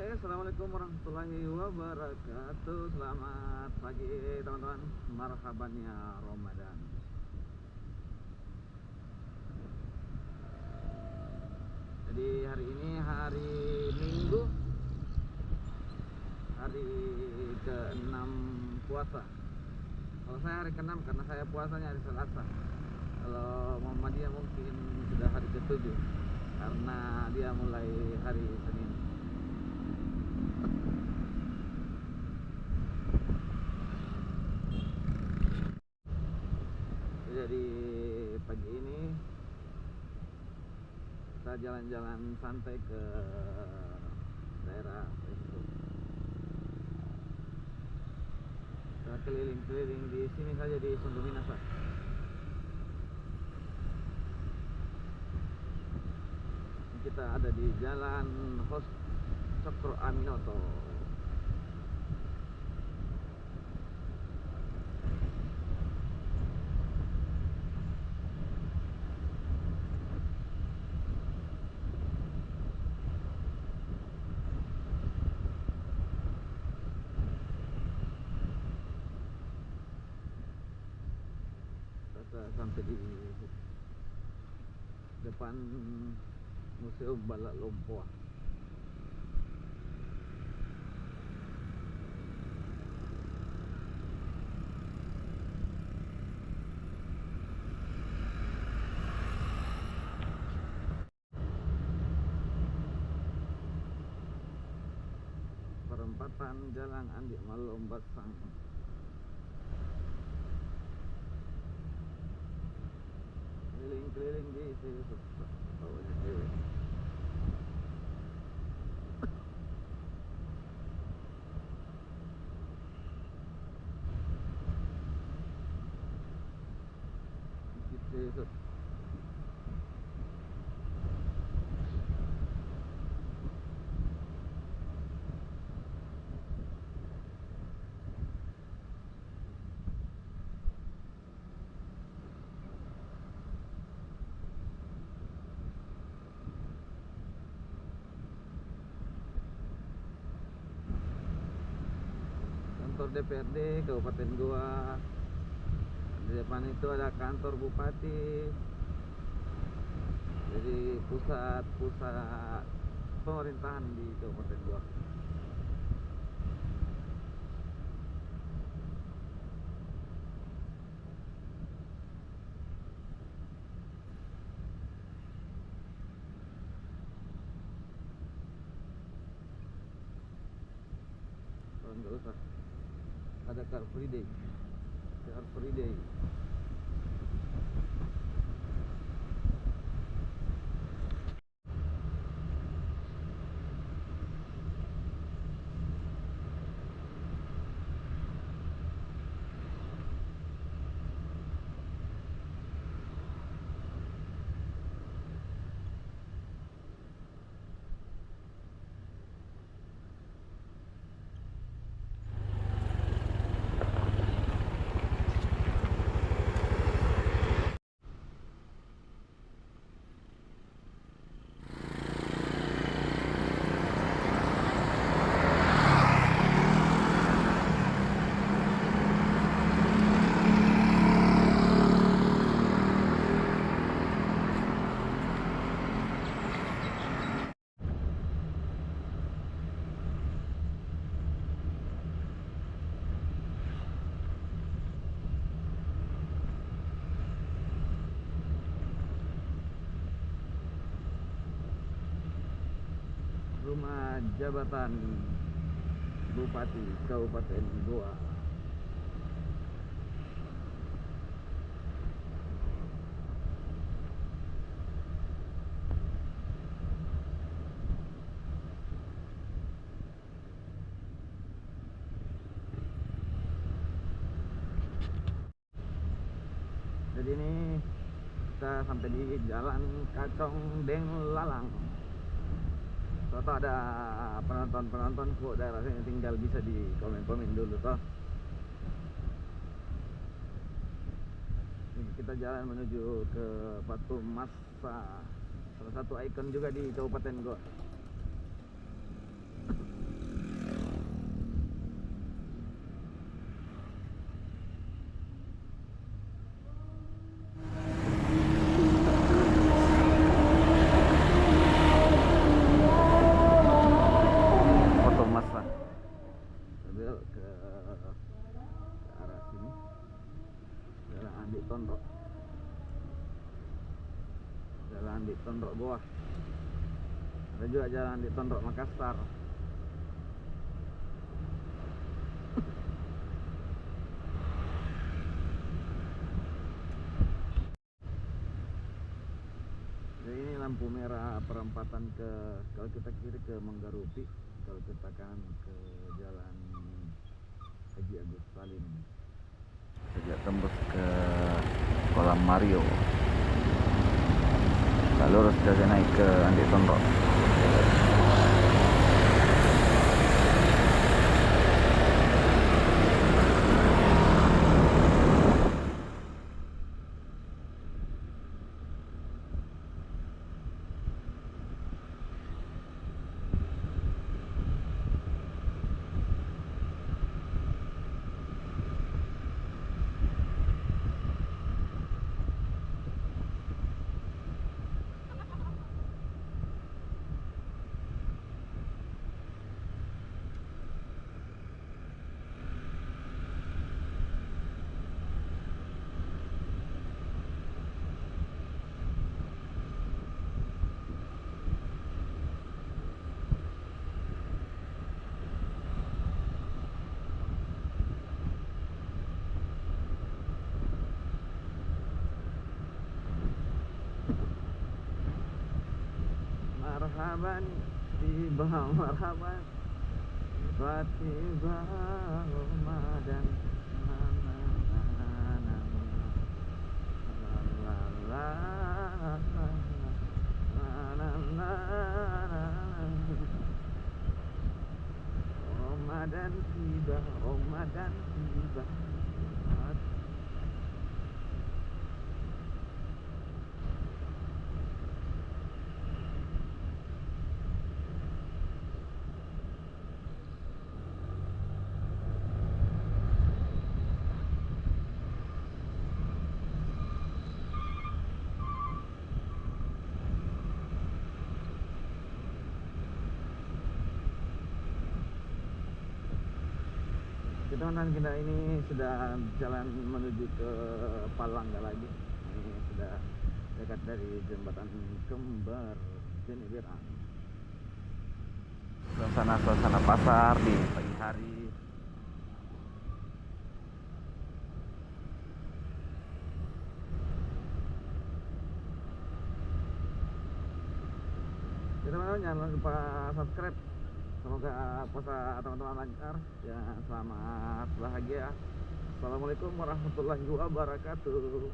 Assalamualaikum warahmatullahi wabarakatuh. Selamat pagi teman-teman. Marhaban ya Ramadan. Jadi hari ini hari Minggu, hari ke-6 puasa. Kalau saya hari ke-6 karena saya puasanya hari Selasa. Kalau Muhammadiyah mungkin sudah hari ke-7 karena dia mulai hari Senin. Jadi pagi ini kita jalan-jalan santai ke daerah itu. Kita keliling-keliling di sini saja di Sungguh Minasa. Kita ada di Jalan Hos Cokro Aminoto. Kita sampai di depan Museum Balak Lompoa. Perempatan Jalan Andi Malom Basang. Keliling-keliling di sini. Kantor DPRD Kabupaten Goa. Di depan itu ada kantor bupati. Jadi pusat pemerintahan di Kabupaten Goa. Kalau nggak usah ada Car Free Day. Car Free Day. Rumah jabatan Bupati Kabupaten Goa. Jadi ini kita sampai di Jalan Kacong Deng Lalang. Toto ada penonton kok daerah sini, tinggal bisa di komen-komen dulu toh. Ini kita jalan menuju ke Batu Masa, salah satu ikon juga di Kabupaten Goa. jalan di Tondrok Goa, ada juga jalan di Tondrok Makassar. Jadi ini lampu merah perempatan kalau kita kiri ke Manggarupi, kalau kita kanan ke jalan Haji Agus Salim. Sejak tembus ke Kolam Mario, lalu harus jalan naik ke Andi Tondrok. Marhaban, tiba marhaban, tiba-tiba Ramadan. Ramadan tiba, Ramadan tiba. Teman-teman, kita ini sudah jalan menuju ke Palangga lagi. Ini sudah dekat dari jembatan Kembar Jeneberang. Suasana pasar di pagi hari. Teman-teman, jangan lupa subscribe. Semoga puasa teman-teman lancar ya, selamat bahagia. Assalamualaikum warahmatullahi wabarakatuh.